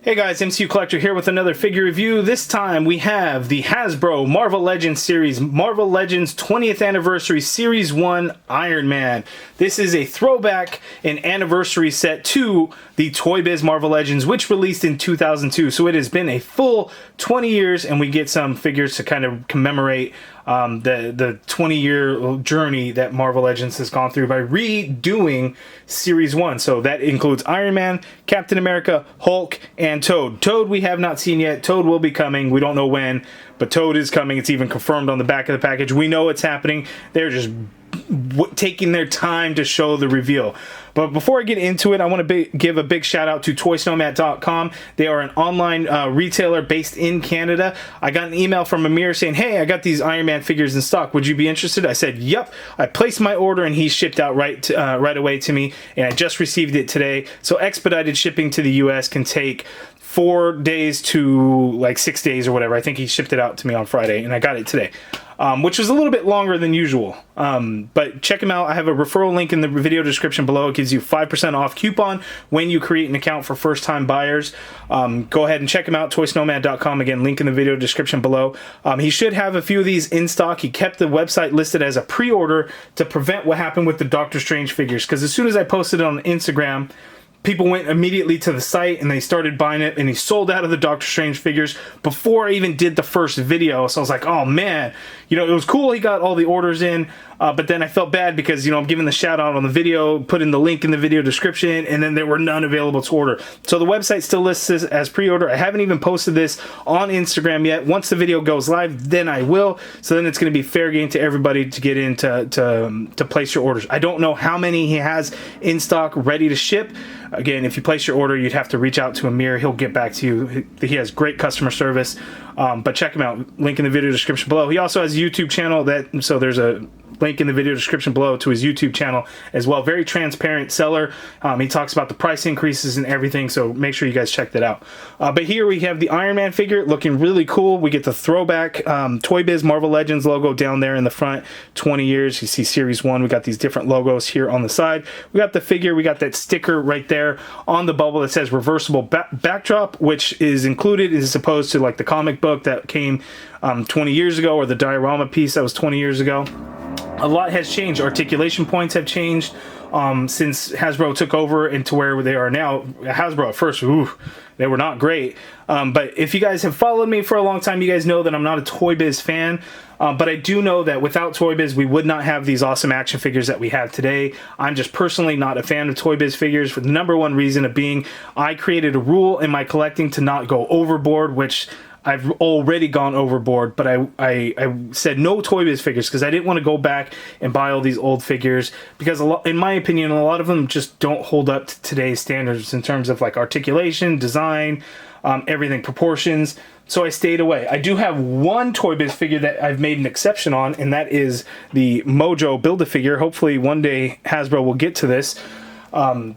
Hey guys, MCU Collector here with another figure review. This time we have the Hasbro Marvel Legends series, Marvel Legends 20th Anniversary Series 1 Iron Man. This is a throwback and anniversary set to the ToyBiz Marvel Legends, which released in 2002. So it has been a full 20 years, and we get some figures to kind of commemorate the 20-year journey that Marvel Legends has gone through by redoing Series 1. So that includes Iron Man, Captain America, Hulk, and Toad. Toad we have not seen yet. Toad will be coming. We don't know when, but Toad is coming. It's even confirmed on the back of the package. We know it's happening. They're just taking their time to show the reveal. But before I get into it, I want to give a big shout out to ToySnowman.com. They are an online retailer based in Canada. I got an email from Amir saying, hey, I got these Iron Man figures in stock. Would you be interested? I said, yep. I placed my order and he shipped out right away to me, and I just received it today. So expedited shipping to the US can take 4 days to like 6 days or whatever. I think he shipped it out to me on Friday and I got it today. Which was a little bit longer than usual. But check them out. I have a referral link in the video description below. It gives you 5% off coupon when you create an account for first-time buyers. Go ahead and check him out, ToySnowman.com. Again, link in the video description below. He should have a few of these in stock. He kept the website listed as a pre-order to prevent what happened with the Doctor Strange figures. Because as soon as I posted it on Instagram, people went immediately to the site and they started buying it, and he sold out of the Doctor Strange figures before I even did the first video. So I was like, oh man, you know, it was cool he got all the orders in, but then I felt bad because, you know, I'm giving the shout out on the video, putting the link in the video description, and then there were none available to order. So the website still lists this as pre-order. I haven't even posted this on Instagram yet. Once the video goes live, then I will. So then it's going to be fair game to everybody to get in to place your orders. I don't know how many he has in stock ready to ship. Again, if you place your order, you'd have to reach out to Amir. He'll get back to you. He has great customer service. But check him out. Link in the video description below. He also has a YouTube channel, so there's a link in the video description below to his YouTube channel as well. Very transparent seller. He talks about the price increases and everything, so make sure you guys check that out. But here we have the Iron Man figure looking really cool. We get the throwback ToyBiz Marvel Legends logo down there in the front. 20 years. You see Series 1. We got these different logos here on the side. We got the figure. We got that sticker right there on the bubble that says reversible backdrop, which is included as opposed to like the comic book that came 20 years ago, or the diorama piece that was 20 years ago. A lot has changed. Articulation points have changed since Hasbro took over into where they are now. Hasbro at first, they were not great. But if you guys have followed me for a long time, you guys know that I'm not a ToyBiz fan. But I do know that without ToyBiz, we would not have these awesome action figures that we have today. I'm just personally not a fan of ToyBiz figures for the number one reason of being I created a rule in my collecting to not go overboard, which I've already gone overboard, but I said no ToyBiz figures because I didn't want to go back and buy all these old figures because, in my opinion, a lot of them just don't hold up to today's standards in terms of like articulation, design, everything, proportions. So I stayed away. I do have one ToyBiz figure that I've made an exception on, and that is the Mojo Build-A-Figure. Hopefully one day Hasbro will get to this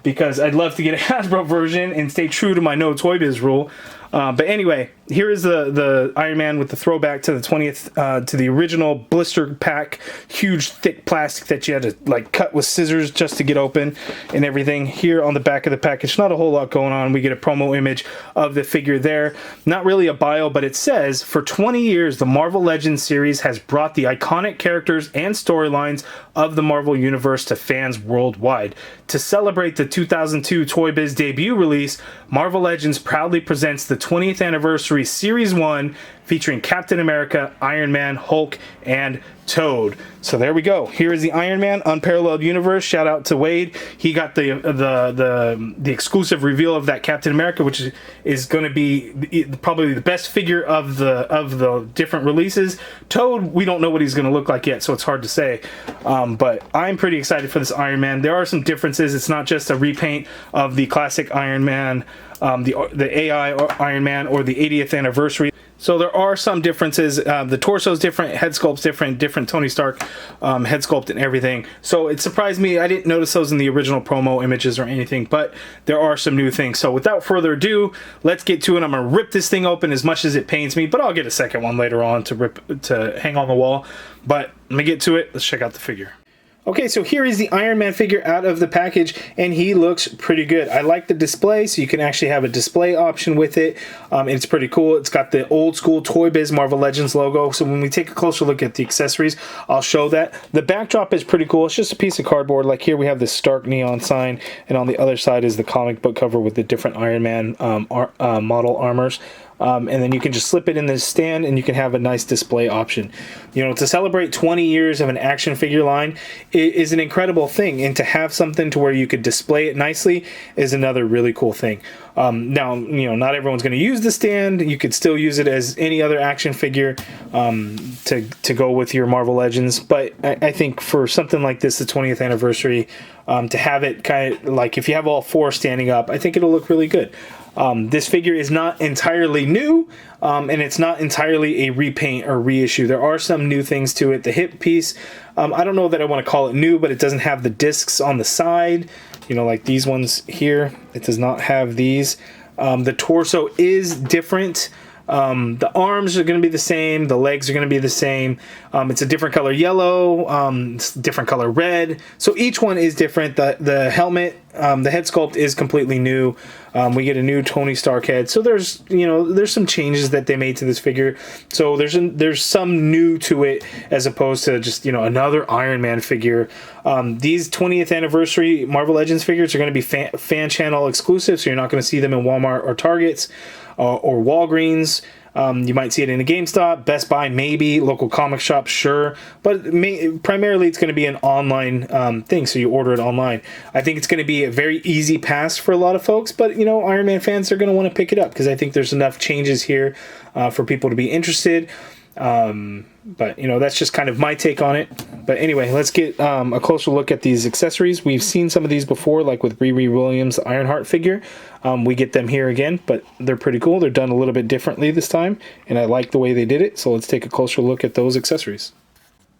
because I'd love to get a Hasbro version and stay true to my no ToyBiz rule. But anyway, here is the Iron Man with the throwback to the 20th, to the original blister pack, huge thick plastic that you had to like cut with scissors just to get open and everything. Here on the back of the package, not a whole lot going on. We get a promo image of the figure there. Not really a bio, but it says, for 20 years, the Marvel Legends series has brought the iconic characters and storylines of the Marvel Universe to fans worldwide. To celebrate the 2002 ToyBiz debut release, Marvel Legends proudly presents the 20th Anniversary Series 1 featuring Captain America, Iron Man, Hulk, and Toad. So there we go. Here is the Iron Man Unparalleled Universe. Shout out to Wade. He got the exclusive reveal of that Captain America, which is going to be probably the best figure of the different releases. Toad, we don't know what he's going to look like yet, so it's hard to say. But I'm pretty excited for this Iron Man. There are some differences. It's not just a repaint of the classic Iron Man, the AI Iron Man, or the 80th anniversary. So there are some differences. The torso's different, head sculpt's different Tony Stark head sculpt and everything. So it surprised me. I didn't notice those in the original promo images or anything, but there are some new things. So without further ado, let's get to it. I'm going to rip this thing open as much as it pains me, but I'll get a second one later on to hang on the wall. But let me get to it. Let's check out the figure. Okay, so here is the Iron Man figure out of the package, and he looks pretty good. I like the display, so you can actually have a display option with it. It's pretty cool. It's got the old school ToyBiz Marvel Legends logo, so when we take a closer look at the accessories, I'll show that. The backdrop is pretty cool. It's just a piece of cardboard. Like here we have the Stark neon sign, and on the other side is the comic book cover with the different Iron Man model armors. And then you can just slip it in the stand and you can have a nice display option. You know, to celebrate 20 years of an action figure line is an incredible thing, and to have something to where you could display it nicely is another really cool thing. Now, you know, not everyone's going to use the stand. You could still use it as any other action figure to go with your Marvel Legends, but I think for something like this, the 20th anniversary, to have it kind of like if you have all four standing up, I think it'll look really good. This figure is not entirely new, and it's not entirely a repaint or reissue. There are some new things to it. The hip piece, I don't know that I want to call it new, but it doesn't have the discs on the side, you know, like these ones here. It does not have these. The torso is different. The arms are going to be the same. The legs are going to be the same. It's a different color yellow, it's different color red. So each one is different. The helmet, the head sculpt is completely new. We get a new Tony Stark head. So there's, you know, there's some changes that they made to this figure. So there's some new to it as opposed to just, you know, another Iron Man figure. These 20th anniversary Marvel Legends figures are going to be fan channel exclusive. So you're not going to see them in Walmart or Targets. Or Walgreens. You might see it in a GameStop, Best Buy, maybe, local comic shop, sure. But primarily it's going to be an online thing, so you order it online. I think it's going to be a very easy pass for a lot of folks, but, you know, Iron Man fans are going to want to pick it up because I think there's enough changes here for people to be interested. But, you know, that's just kind of my take on it. But anyway, let's get a closer look at these accessories. We've seen some of these before, like with Riri Williams' Ironheart figure. We get them here again, but they're pretty cool. They're done a little bit differently this time, and I like the way they did it. So let's take a closer look at those accessories.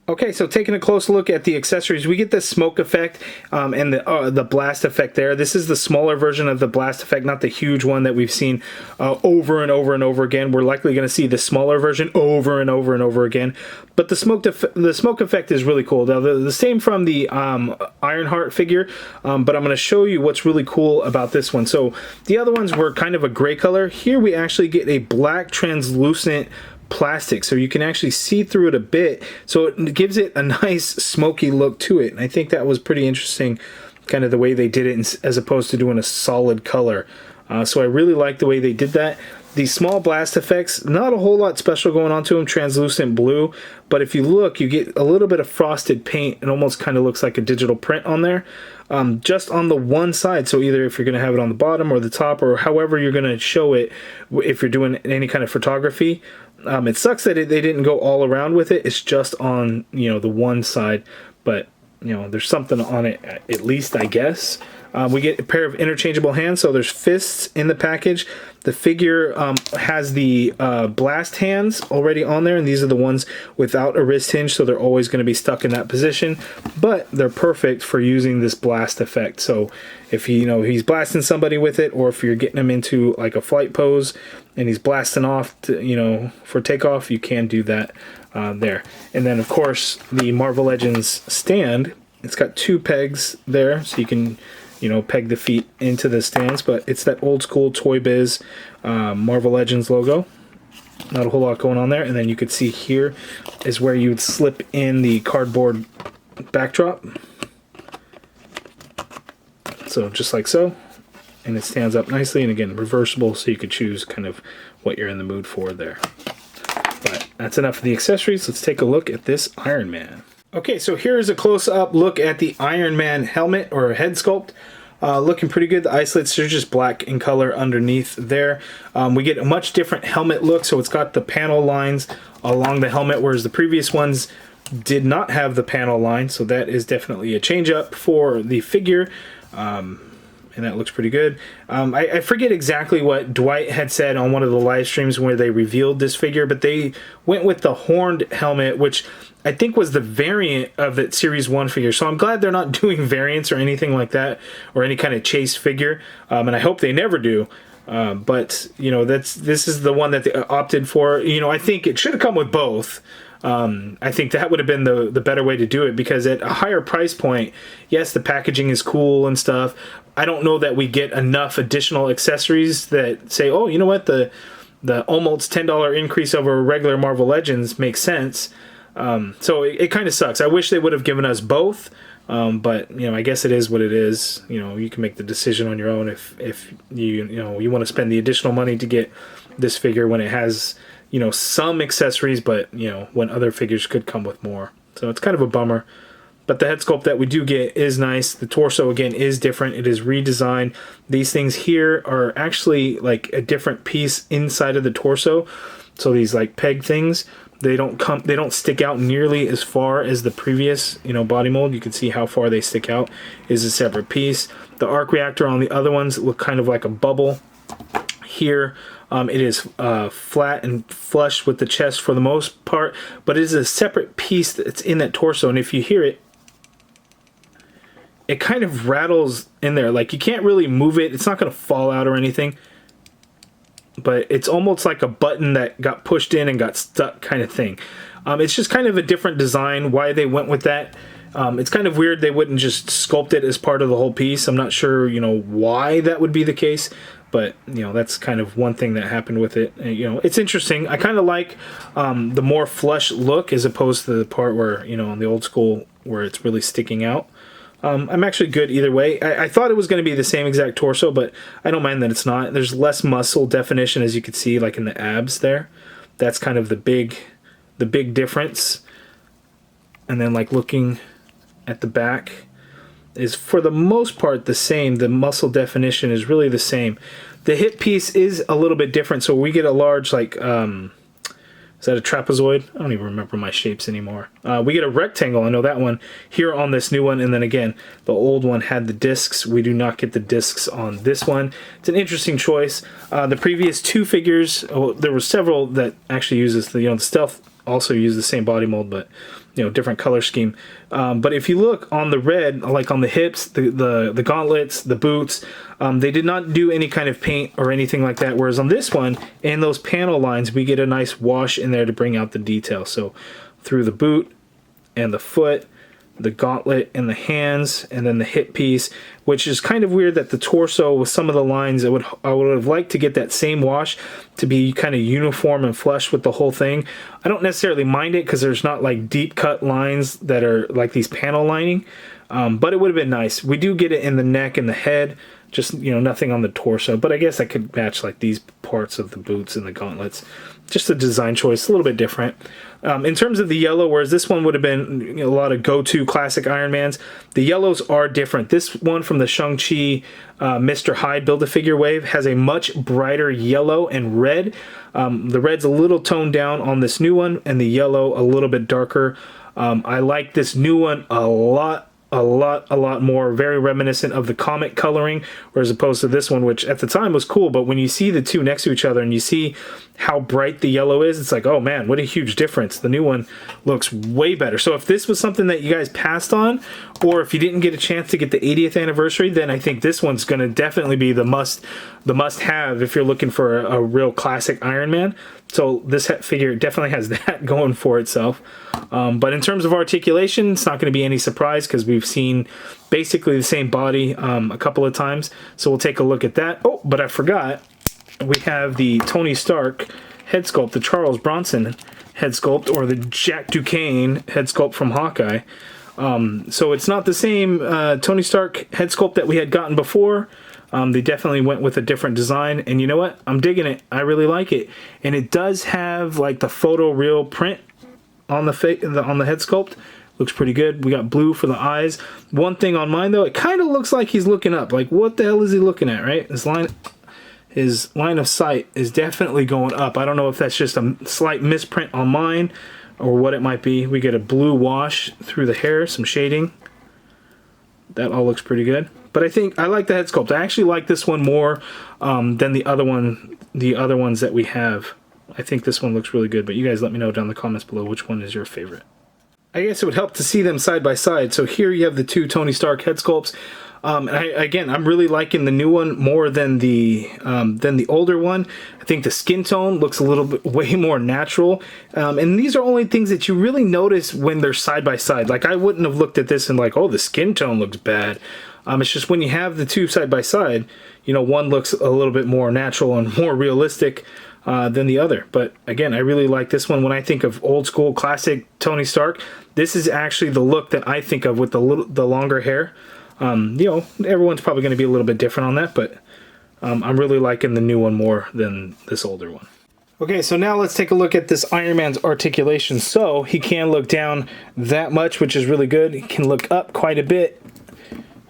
Okay, so taking a close look at the accessories, we get the smoke effect and the blast effect there. This is the smaller version of the blast effect, not the huge one that we've seen over and over and over again. We're likely going to see the smaller version over and over and over again. But the smoke effect is really cool. Now, the same from the Ironheart figure, but I'm going to show you what's really cool about this one. So the other ones were kind of a gray color. Here we actually get a black translucent plastic, so you can actually see through it a bit, so it gives it a nice smoky look to it, and I think that was pretty interesting, kind of the way they did it as opposed to doing a solid color. So I really like the way they did that. These small blast effects, not a whole lot special going on to them, translucent blue, but if you look, you get a little bit of frosted paint. It almost kind of looks like a digital print on there, just on the one side. So either if you're going to have it on the bottom or the top, or however you're going to show it if you're doing any kind of photography. It sucks that they didn't go all around with it. It's just on, you know, the one side, but, you know, there's something on it at least, I guess. We get a pair of interchangeable hands, so there's fists in the package. The figure has the blast hands already on there, and these are the ones without a wrist hinge, so they're always going to be stuck in that position, but they're perfect for using this blast effect. So if he's blasting somebody with it, or if you're getting him into like a flight pose and he's blasting off to, for takeoff, you can do that there. And then of course the Marvel Legends stand, it's got two pegs there, so you can peg the feet into the stands, but it's that old school ToyBiz Marvel Legends logo. Not a whole lot going on there. And then you could see here is where you would slip in the cardboard backdrop. So just like so. And it stands up nicely, and again, reversible, so you could choose kind of what you're in the mood for there. But that's enough of the accessories. Let's take a look at this Iron Man. Okay, so here's a close-up look at the Iron Man helmet or head sculpt. Looking pretty good. The eye slits are just black in color underneath there. We get a much different helmet look, so it's got the panel lines along the helmet, whereas the previous ones did not have the panel line, so that is definitely a change up for the figure. And that looks pretty good. I forget exactly what Dwight had said on one of the live streams where they revealed this figure, but they went with the horned helmet, which I think was the variant of that Series 1 figure. So I'm glad they're not doing variants or anything like that, or any kind of chase figure, and I hope they never do. But this is the one that they opted for. I think it should have come with both. I think that would have been the better way to do it, because at a higher price point, yes, the packaging is cool and stuff. I don't know that we get enough additional accessories that say, oh, you know what, the almost $10 increase over regular Marvel Legends makes sense. So it kind of sucks. I wish they would have given us both, but you know, I guess it is what it is. You know, you can make the decision on your own if you want to spend the additional money to get this figure when it has, you know, some accessories, but you know, when other figures could come with more. So it's kind of a bummer. But the head sculpt that we do get is nice. The torso, again, is different. It is redesigned. These things here are actually like a different piece inside of the torso. So these like peg things, they don't stick out nearly as far as the previous, you know, body mold. You can see how far they stick out. Is a separate piece. The arc reactor on the other ones look kind of like a bubble. Here, it is flat and flush with the chest for the most part, but it is a separate piece that's in that torso. And if you hear it, it kind of rattles in there. Like, you can't really move it. It's not going to fall out or anything. But it's almost like a button that got pushed in and got stuck kind of thing. It's just kind of a different design, why they went with that. It's kind of weird they wouldn't just sculpt it as part of the whole piece. I'm not sure, you know, why that would be the case. But, you know, that's kind of one thing that happened with it. And, you know, it's interesting. I kind of like the more flush look as opposed to the part where, you know, in the old school where it's really sticking out. I'm actually good either way. I thought it was going to be the same exact torso, but I don't mind that it's not. There's less muscle definition, as you can see, like in the abs there. That's kind of the big difference. And then, like, looking at the back is for the most part the same. The muscle definition is really the same. The hip piece is a little bit different, so we get a large, like, is that a trapezoid? I don't even remember my shapes anymore. We get a rectangle, I know that one, here on this new one, and then again, the old one had the discs. We do not get the discs on this one. It's an interesting choice. The previous two figures, there were several that actually uses the, you know, the Stealth also used the same body mold, but, you know, different color scheme. But if you look on the red, like on the hips, the gauntlets, the boots, they did not do any kind of paint or anything like that. Whereas on this one, in those panel lines, we get a nice wash in there to bring out the detail. So through the boot and the foot, the gauntlet and the hands, and then the hip piece, which is kind of weird that the torso with some of the lines, I would have liked to get that same wash to be kind of uniform and flush with the whole thing. I don't necessarily mind it because there's not like deep cut lines that are like these panel lining, but it would have been nice. We do get it in the neck and the head, just, you know, nothing on the torso, but I guess I could match like these parts of the boots and the gauntlets. Just a design choice, a little bit different. In terms of the yellow, whereas this one would have been, you know, a lot of go-to classic Iron Mans, the yellows are different. This one from the Shang-Chi Mr. Hyde Build-A-Figure wave has a much brighter yellow and red. The red's a little toned down on this new one, and the yellow a little bit darker. I like this new one a lot more, very reminiscent of the comic coloring, whereas opposed to this one, which at the time was cool, but when you see the two next to each other and you see how bright the yellow is, it's like, oh man, what a huge difference. The new one looks way better. So if this was something that you guys passed on, or if you didn't get a chance to get the 80th anniversary, then I think this one's going to definitely be the must-have if you're looking for a real classic Iron Man. So this figure definitely has that going for itself. But in terms of articulation, it's not going to be any surprise because we've seen basically the same body a couple of times. So we'll take a look at that. Oh, but I forgot. We have the Tony Stark head sculpt, the Charles Bronson head sculpt, or the Jack Duquesne head sculpt from Hawkeye. So it's not the same Tony Stark head sculpt that we had gotten before. They definitely went with a different design, and you know what? I'm digging it. I really like it, and it does have like the photo real print on the on the head sculpt. Looks pretty good. We got blue for the eyes. One thing on mine though, it kind of looks like he's looking up. Like, what the hell is he looking at? Right? His line of sight is definitely going up. I don't know if that's just a slight misprint on mine or what it might be. We get a blue wash through the hair, some shading. That all looks pretty good. But I think I like the head sculpt. I actually like this one more than the other ones that we have. I think this one looks really good, but you guys let me know down in the comments below which one is your favorite. I guess it would help to see them side by side. So here you have the two Tony Stark head sculpts. And again, I'm really liking the new one more than the older one. I think the skin tone looks a little bit way more natural. And these are only things that you really notice when they're side by side. Like, I wouldn't have looked at this and like, oh, the skin tone looks bad. It's just when you have the two side by side, you know, one looks a little bit more natural and more realistic than the other. But again, I really like this one. When I think of old school classic Tony Stark, this is actually the look that I think of with the longer hair. You know, everyone's probably going to be a little bit different on that, but I'm really liking the new one more than this older one. Okay, so now let's take a look at this Iron Man's articulation. So he can look down that much, which is really good. He can look up quite a bit,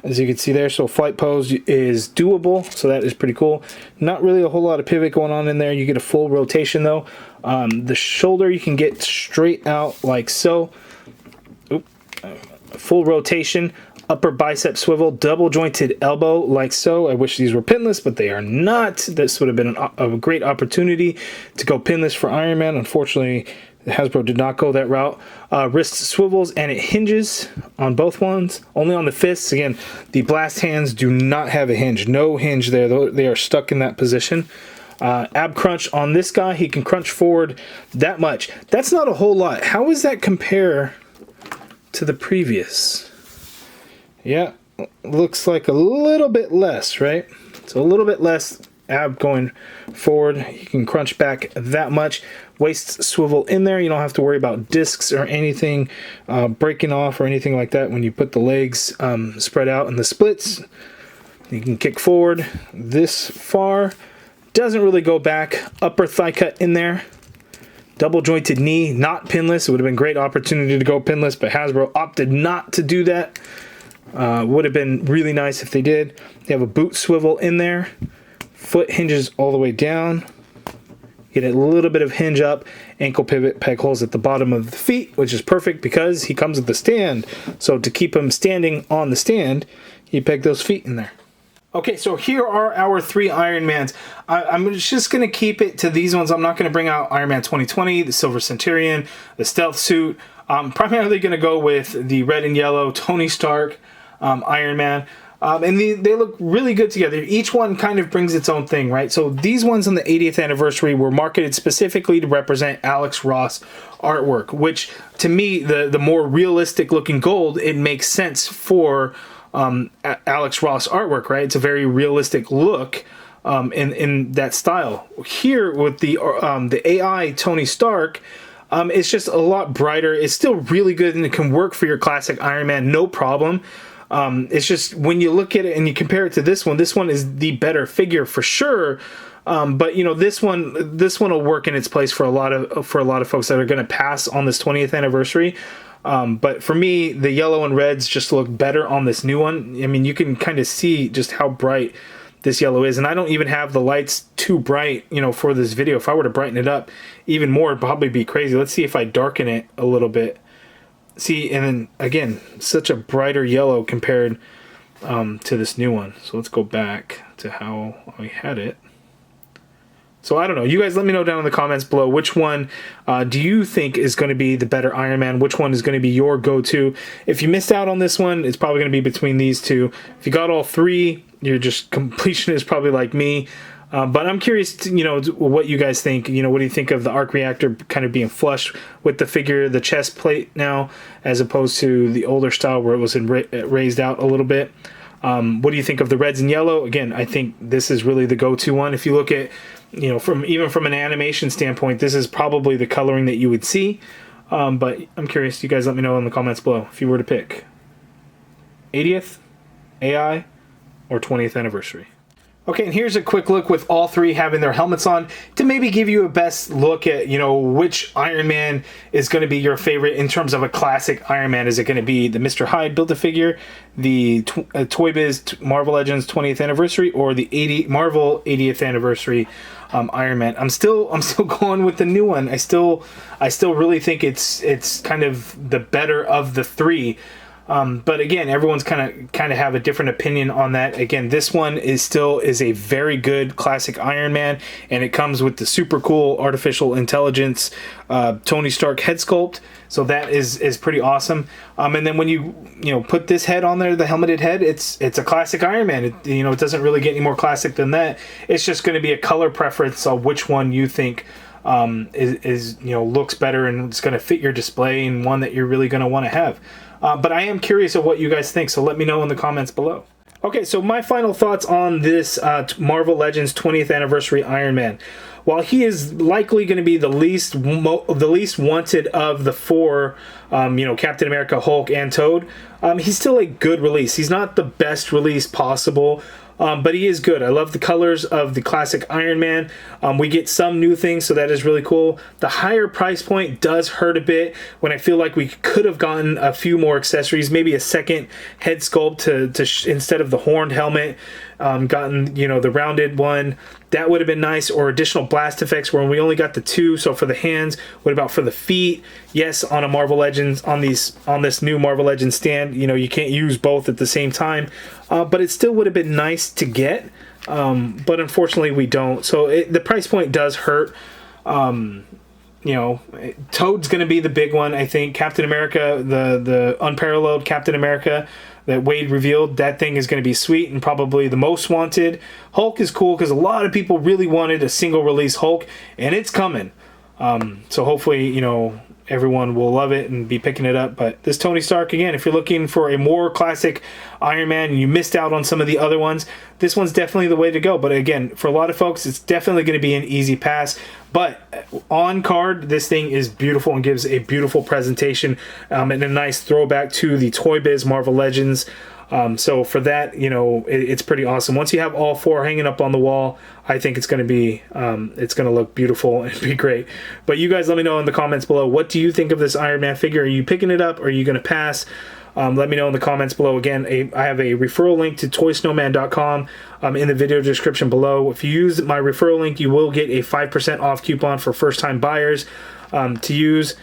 as you can see there. So flight pose is doable, so that is pretty cool. Not really a whole lot of pivot going on in there. You get a full rotation though. The shoulder you can get straight out like so. Full rotation. Upper bicep swivel, double jointed elbow like so. I wish these were pinless, but they are not. This would have been a great opportunity to go pinless for Iron Man. Unfortunately, Hasbro did not go that route. Wrist swivels and it hinges on both ones. Only on the fists. Again, the blast hands do not have a hinge. No hinge there. They are stuck in that position. Ab crunch on this guy. He can crunch forward that much. That's not a whole lot. How does that compare to the previous? Yeah, looks like a little bit less, right? So a little bit less ab going forward. You can crunch back that much. Waist swivel in there. You don't have to worry about discs or anything breaking off or anything like that when you put the legs spread out in the splits. You can kick forward this far. Doesn't really go back. Upper thigh cut in there. Double jointed knee, not pinless. It would have been a great opportunity to go pinless, but Hasbro opted not to do that. Would have been really nice if they did. They have a boot swivel in there. Foot hinges all the way down. Get a little bit of hinge up. Ankle pivot peg holes at the bottom of the feet, which is perfect because he comes with the stand. So to keep him standing on the stand, you peg those feet in there. Okay, so here are our three Iron Mans. I'm just going to keep it to these ones. I'm not going to bring out Iron Man 2020, the Silver Centurion, the Stealth Suit. I'm primarily going to go with the red and yellow Tony Stark Iron Man. And they look really good together. Each one kind of brings its own thing, right? So these ones on the 80th anniversary were marketed specifically to represent Alex Ross artwork, which to me, the more realistic looking gold, it makes sense for Alex Ross artwork, right? It's a very realistic look in that style. Here with the AI Tony Stark, it's just a lot brighter. It's still really good and it can work for your classic Iron Man, no problem. It's just when you look at it and you compare it to this one is the better figure for sure. But you know, this one will work in its place for a lot of folks that are going to pass on this 20th anniversary. But for me, the yellow and reds just look better on this new one. I mean, you can kind of see just how bright this yellow is, and I don't even have the lights too bright, you know, for this video. If I were to brighten it up even more, it'd probably be crazy. Let's see if I darken it a little bit. See, and then again, such a brighter yellow compared to this new one. So let's go back to how I had it. So I don't know. You guys let me know down in the comments below which one do you think is going to be the better Iron Man? Which one is going to be your go-to? If you missed out on this one, it's probably going to be between these two. If you got all three, you're just completionist, probably like me. But I'm curious to, you know, what you guys think. You know, what do you think of the arc reactor kind of being flush with the figure, the chest plate now, as opposed to the older style where it was raised out a little bit? What do you think of the reds and yellow? Again, I think this is really the go-to one. If you look at, you know, even from an animation standpoint, this is probably the coloring that you would see. But I'm curious. You guys let me know in the comments below if you were to pick 80th, AI, or 20th anniversary. Okay, and here's a quick look with all three having their helmets on to maybe give you a best look at, you know, which Iron Man is going to be your favorite in terms of a classic Iron Man. Is it going to be the Mr. Hyde Build-A-Figure, the ToyBiz Marvel Legends 20th anniversary, or the Marvel 80th anniversary Iron Man? I'm still going with the new one. I still really think it's kind of the better of the three. But again, everyone's kind of have a different opinion on that. Again, this one is a very good classic Iron Man, and it comes with the super cool artificial intelligence Tony Stark head sculpt. So that is pretty awesome. And then when you put this head on there, the helmeted head, it's a classic Iron Man. It doesn't really get any more classic than that. It's just going to be a color preference of which one you think looks better and it's going to fit your display, and one that you're really going to want to have. But I am curious of what you guys think, so let me know in the comments below. Okay, so my final thoughts on this Marvel Legends 20th Anniversary Iron Man. While he is likely going to be the least wanted of the four, Captain America, Hulk, and Toad, he's still a good release. He's not the best release possible, but he is good. I love the colors of the classic Iron Man. We get some new things, so that is really cool. The higher price point does hurt a bit when I feel like we could have gotten a few more accessories, maybe a second head sculpt to instead of the horned helmet, gotten the rounded one. That would have been nice, or additional blast effects where we only got the two. So for the hands, what about for the feet? Yes, on a Marvel Legends, on this new Marvel Legends stand, you can't use both at the same time, but it still would have been nice to get, but unfortunately we don't. So the price point does hurt. Toad's going to be the big one, I think. Captain America, the unparalleled Captain America that Wade revealed, that thing is going to be sweet and probably the most wanted. Hulk is cool because a lot of people really wanted a single release Hulk, and it's coming. So hopefully, everyone will love it and be picking it up. But this Tony Stark, again, if you're looking for a more classic Iron Man and you missed out on some of the other ones, this one's definitely the way to go. But again, for a lot of folks, it's definitely going to be an easy pass. But on card, this thing is beautiful and gives a beautiful presentation, and a nice throwback to the ToyBiz Marvel Legends. So for that, it's pretty awesome. Once you have all four hanging up on the wall, I think it's going to be, it's going to look beautiful and be great. But you guys let me know in the comments below, what do you think of this Iron Man figure? Are you picking it up? Or are you going to pass? Let me know in the comments below. Again, I have a referral link to toysnowman.com in the video description below. If you use my referral link, you will get a 5% off coupon for first-time buyers to use.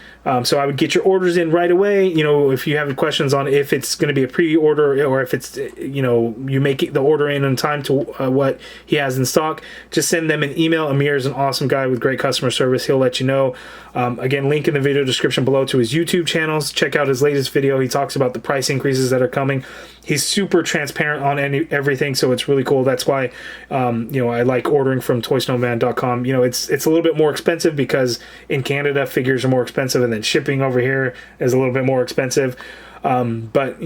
So I would get your orders in right away. If you have questions on if it's going to be a pre-order or if it's, you make the order in time to what he has in stock, just send them an email. Amir is an awesome guy with great customer service. He'll let you know. Again, link in the video description below to his YouTube channels. Check out his latest video. He talks about the price increases that are coming. He's super transparent on everything, so it's really cool. That's why, I like ordering from toysnowman.com. It's a little bit more expensive because in Canada, figures are more expensive, and then shipping over here is a little bit more expensive. But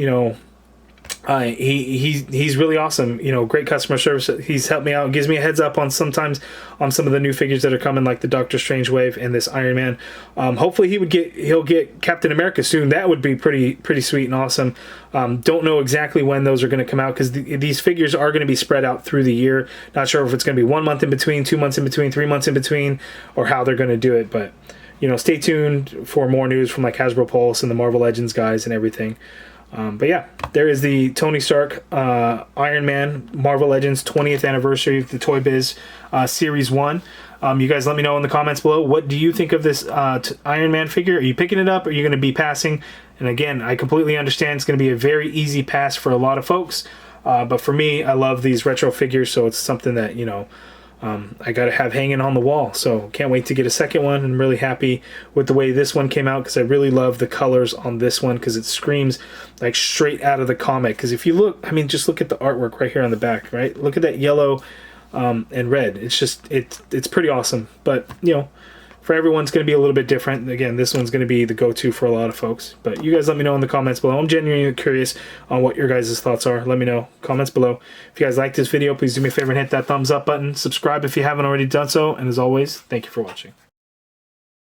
he's really awesome. Great customer service. He's helped me out, gives me a heads up on sometimes on some of the new figures that are coming, like the Doctor Strange wave and this Iron Man. Hopefully he'll get Captain America soon. That would be pretty sweet and awesome. Don't know exactly when those are going to come out because these figures are going to be spread out through the year. Not sure if it's going to be 1 month in between, 2 months in between, 3 months in between, or how they're going to do it. But stay tuned for more news from like Hasbro Pulse and the Marvel Legends guys and everything. But yeah, there is the Tony Stark Iron Man Marvel Legends 20th Anniversary of the ToyBiz Series 1. You guys let me know in the comments below, what do you think of this Iron Man figure? Are you picking it up? Or are you going to be passing? And again, I completely understand it's going to be a very easy pass for a lot of folks. But for me, I love these retro figures, so it's something that, I got to have hanging on the wall. So can't wait to get a second one. I'm really happy with the way this one came out because I really love the colors on this one because it screams like straight out of the comic. Because if you look, just look at the artwork right here on the back, right? Look at that yellow and red. It's just, it's pretty awesome. But, for everyone's going to be a little bit different. Again, this one's going to be the go-to for a lot of folks. But you guys let me know in the comments below. I'm genuinely curious on what your guys' thoughts are. Let me know. Comments below. If you guys like this video, please do me a favor and hit that thumbs up button. Subscribe if you haven't already done so. And as always, thank you for watching.